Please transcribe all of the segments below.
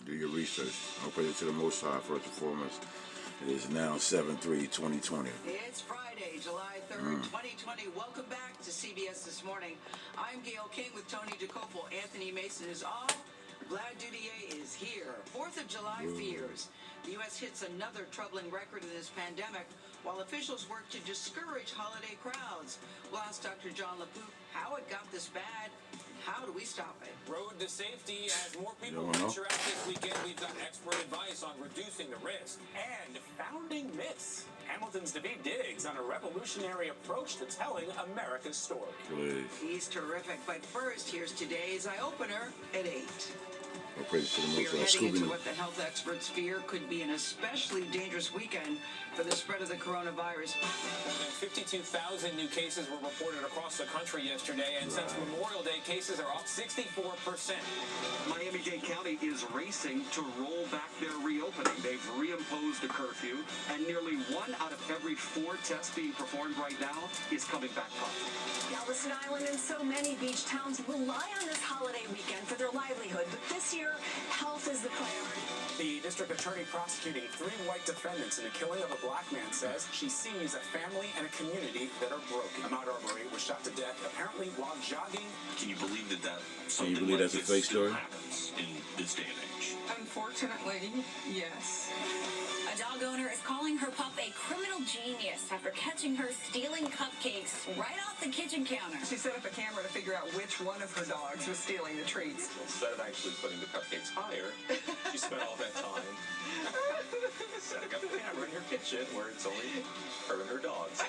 Do your research. I'll praise it to the Most High first and foremost. It is now 7/3/2020. It's Friday, July 3rd, 2020. Welcome back to CBS This Morning. I'm Gail King with Tony DeCopel. Anthony Mason is off. Vlad Dudier is here. 4th of July fears. The U.S. hits another troubling record in this pandemic while officials work to discourage holiday crowds. We'll ask Dr. John LaPook how it got this bad. How do we stop it? Road to safety. As more people venture out this weekend, we've got expert advice on reducing the risk and founding myths. Hamilton's David Diggs on a revolutionary approach to telling America's story. Please. He's terrific. But first, here's today's eye-opener at 8. I'll praise it to the We're Most High. heading into Scoopy. what the health experts fear could be an especially dangerous weekend for the spread of the coronavirus. 52,000 new cases were reported across the country yesterday, and since Memorial Day, cases are up 64%. Miami-Dade County is racing to roll back their reopening. They've reimposed a curfew, and nearly 1 out of every 4 tests being performed right now is coming back positive. Galveston Island and so many beach towns rely on this holiday weekend for their livelihood, but this year, health is the priority. The district attorney prosecuting 3 white defendants in the killing of a black man says she sees a family and a community that are broken. Ahmaud Arbery was shot to death apparently while jogging. Can you believe that Can you believe that's a fake story? happens in this day and age? Unfortunately, yes. A dog owner is calling her pup a criminal genius after catching her stealing cupcakes right off the kitchen counter. She set up a camera to figure out which one of her dogs was stealing the treats. Instead of actually putting the cupcakes higher, she spent all that time setting up a camera in her kitchen where it's only her and her dogs.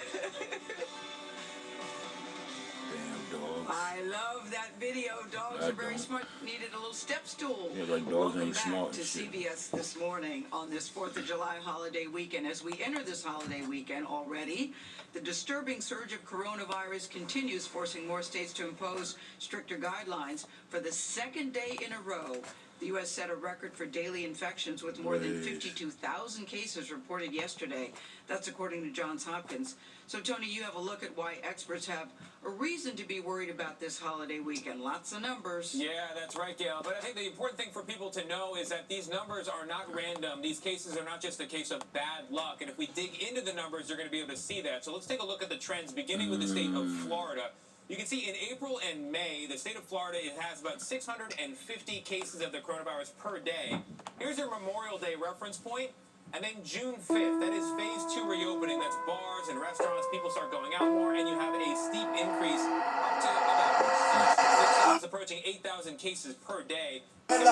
Damn dogs. I love that video. Dogs I are very don't. smart. Needed a little step stool. Yeah, like dogs Welcome ain't back smart to and shit. CBS This Morning on this 4th of July holiday weekend. As we enter this holiday weekend already, the disturbing surge of coronavirus continues, forcing more states to impose stricter guidelines. For the second day in a row, the U.S. set a record for daily infections with more than 52,000 cases reported yesterday. That's according to Johns Hopkins. So, Tony, you have a look at why experts have a reason to be worried about this holiday weekend. Lots of numbers. Yeah, that's right, Gail. But I think the important thing for people to know is that these numbers are not random. These cases are not just a case of bad luck. And if we dig into the numbers, you're going to be able to see that. So let's take a look at the trends, beginning with the state of Florida. You can see in April and May, the state of Florida, it has about 650 cases of the coronavirus per day. Here's your Memorial Day reference point. And then June 5th, that is phase 2 reopening. That's bars and restaurants. People start going out more, and you have a steep increase up to about it's approaching 8,000 cases per day. You've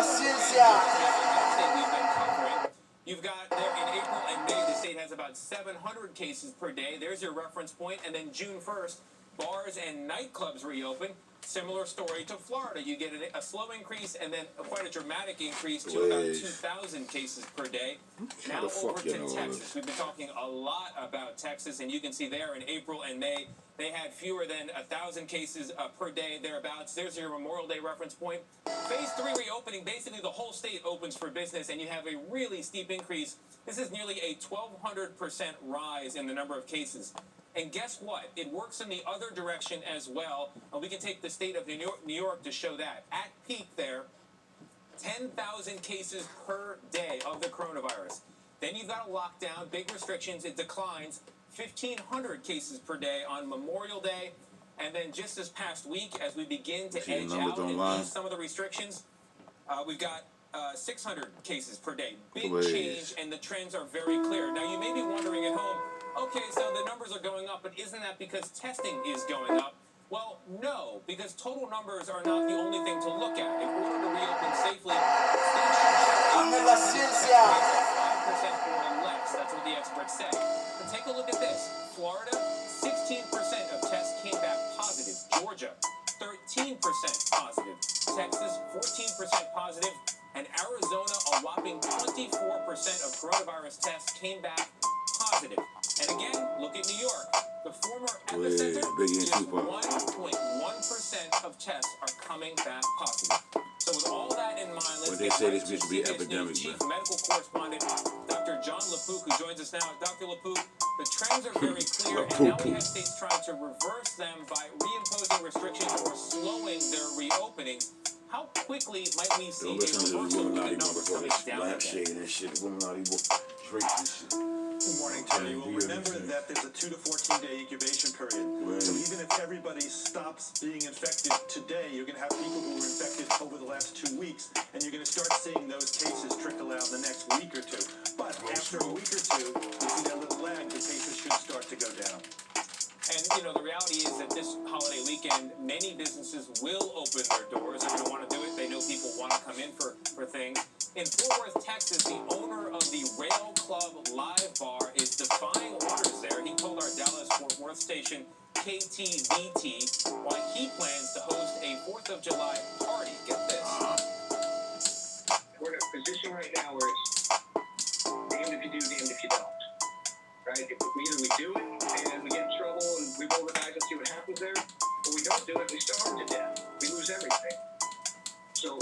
got there in April and May, the state has about 700 cases per day. There's your reference point. And then June 1st, bars and nightclubs reopen. Similar story to Florida. You get a slow increase and then quite a dramatic increase to about 2,000 cases per day. Now over to Texas. We've been talking a lot about Texas, and you can see there in April and May, they had fewer than 1,000 cases per day, thereabouts. There's your Memorial Day reference point. Phase 3 reopening, basically the whole state opens for business, and you have a really steep increase. This is nearly a 1,200% rise in the number of cases. And guess what? It works in the other direction as well. And we can take the state of New York to show that. At peak there, 10,000 cases per day of the coronavirus. Then you've got a lockdown, big restrictions. It declines 1,500 cases per day on Memorial Day. And then just this past week, as we begin to edge out and ease some of the restrictions, we've got 600 cases per day. Big change, and the trends are very clear. Now, you may be wondering at home, okay, so the numbers are going up, but isn't that because testing is going up? Well, no, because total numbers are not the only thing to look at. In order to reopen safely, states should show 5% or less. That's what the experts say. But take a look at this. Florida, 16% of tests came back positive. Georgia, 13% positive. Texas, 14% positive. And Arizona, a whopping 24% of coronavirus tests came back positive. And again, look at New York. The former epicenter, just 1.1% of tests are coming back positive. So with all that in mind, let's get right to CBS News Chief Medical Correspondent Dr. John LaPook, who joins us now. Dr. LaPook, the trends are very clear, and now we have states trying to reverse them by reimposing restrictions or slowing their reopening. how quickly might we see Don't a listen to the reversal with the Illuminati numbers coming motherfuckers, down lampshade again? and shit. Illuminati Drake and shit. Good morning, Tony. Well, remember that there's a 2 to 14-day incubation period. Right. So even if everybody stops being infected today, you're going to have people who were infected over the last 2 weeks, and you're going to start seeing those cases trickle out in the next week or two. But after a week or two, you see that little lag, the cases should start to go down. And, you know, the reality is that this holiday weekend, many businesses will open their doors. They're going to want to do it. They know people want to come in for things. In Fort Worth, Texas, the owner of the Rail Club Live Bar is defying orders there. He told our Dallas-Fort Worth station, KTVT, why he plans to host a 4th of July party. Get this. We're in a position right now where it's damned if you do, damned if you don't. Right? Either we do it and we get in trouble and we roll the dice and see what happens there, or we don't do it and we starve to death. We lose everything. So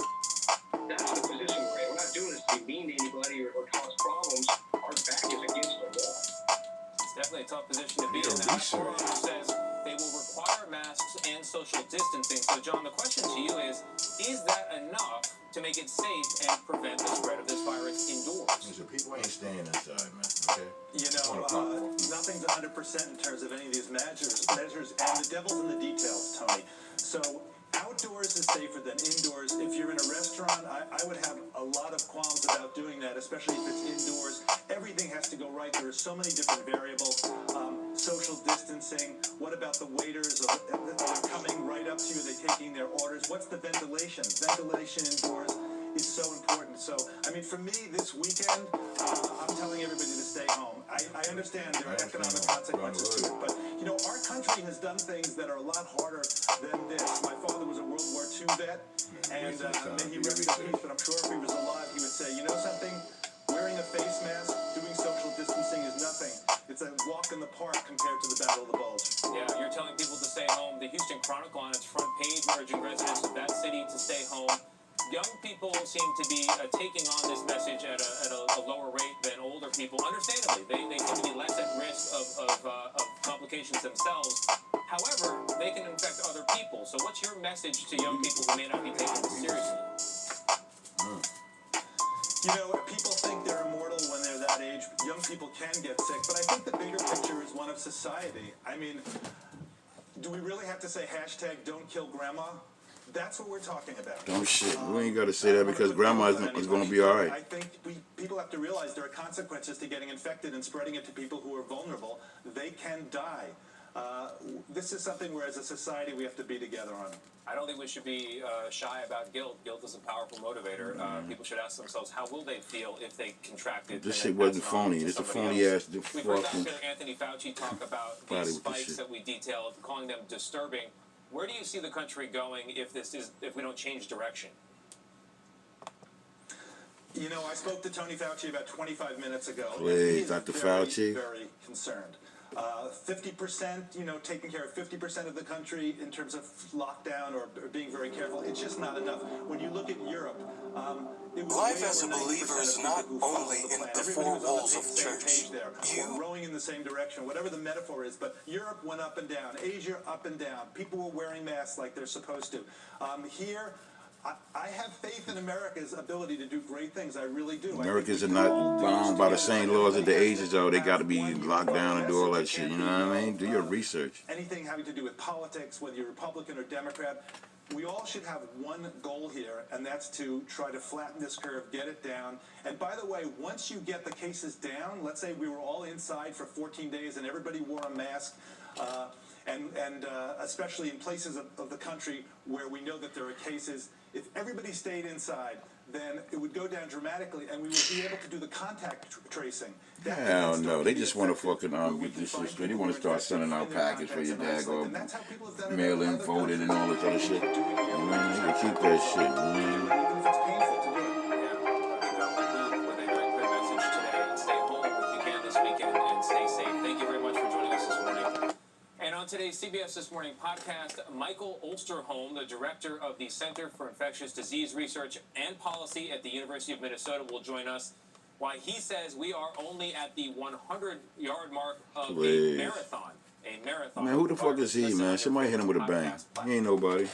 that's the position we're in. We're not doing this to be mean to anybody or cause problems. Our back is against the wall. It's definitely a tough position to be in. The house says they will require masks and social distancing. So, John, the question to you is that enough to make it safe and prevent the spread of this virus indoors? Listen, people ain't staying inside, man, okay? You know, nothing's 100% in terms of any of these measures, and the devil's in the details, Tony. So outdoors is safer than indoors. If you're in a restaurant, I would have a lot of qualms about doing that, especially if it's indoors. Everything has to go right. There are so many different variables. Social distancing. What about the waiters? Are they coming right up to you? Are they taking their orders? What's the ventilation? Ventilation indoors is so important. So, I mean, for me, this weekend, I'm telling everybody to stay home. I understand there are economic consequences to it, but, you know, our country has done things that are a lot harder than this. My father was a World War II vet, and may he rest in peace, but I'm sure if he was alive, he would say, you know something? Wearing a face mask, doing social distancing is nothing. It's a walk in the park compared to the Battle of the Bulge. Yeah, you're telling people to stay home. The Houston Chronicle on its front page urging residents of that city to stay home. Young people seem to be taking on this message at a lower rate than older people. Understandably, they seem to be less at risk of complications themselves. However, they can infect other people. So what's your message to young people who may not be taking this seriously? You know, people think they're immortal when they're that age. Young people can get sick, but I think the bigger picture is one of society. I mean, do we really have to say hashtag don't kill grandma? That's what we're talking about. Don't shit. We ain't got to say that because grandma is going to be all right. I think people have to realize there are consequences to getting infected and spreading it to people who are vulnerable. They can die. This is something where, as a society, we have to be together on. I don't think we should be shy about guilt. Guilt is a powerful motivator. People should ask themselves, how will they feel if they contracted? This shit wasn't phony. It's a phony ass. We've heard Dr. Anthony Fauci talk about these spikes that we detailed, calling them disturbing. Where do you see the country going if we don't change direction? You know, I spoke to Tony Fauci about 25 minutes ago. Please, Dr. Fauci. Very concerned. 50%, you know, taking care of 50% of the country in terms of lockdown or being very careful. It's just not enough. When you look at Europe, it was life as a believer is not only in the four walls of church. Or rowing in the same direction, whatever the metaphor is. But Europe went up and down. Asia up and down. People were wearing masks like they're supposed to. Here, I have faith in America's ability to do great things. I really do. Americans are not bound by the same laws that the Asians are. They got to be locked down and do all that shit. You know what I mean? Do your research. Anything having to do with politics, whether you're Republican or Democrat, we all should have one goal here, and that's to try to flatten this curve, get it down. And by the way, once you get the cases down, let's say we were all inside for 14 days and everybody wore a mask, and especially in places of the country where we know that there are cases, if everybody stayed inside, then it would go down dramatically, and we would be able to do the contact tracing. Hell no, they just want to fucking get this shit straight. They want to start sending out packets for your daggone mail-in voting and all this other shit. Man, they can keep that shit, man. On today's CBS This Morning podcast, Michael Osterholm, the director of the Center for Infectious Disease Research and Policy at the University of Minnesota, will join us. Why he says we are only at the 100-yard mark of a marathon. A marathon. Man, who the fuck is he, man? Somebody hit him with a bang. He ain't nobody.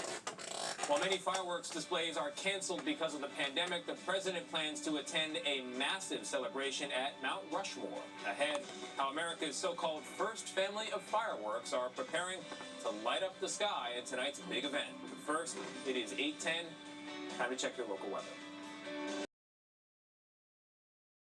While many fireworks displays are canceled because of the pandemic, the president plans to attend a massive celebration at Mount Rushmore. Ahead, how America's so-called first family of fireworks are preparing to light up the sky in tonight's big event. But first, it is 8:10. Time to check your local weather.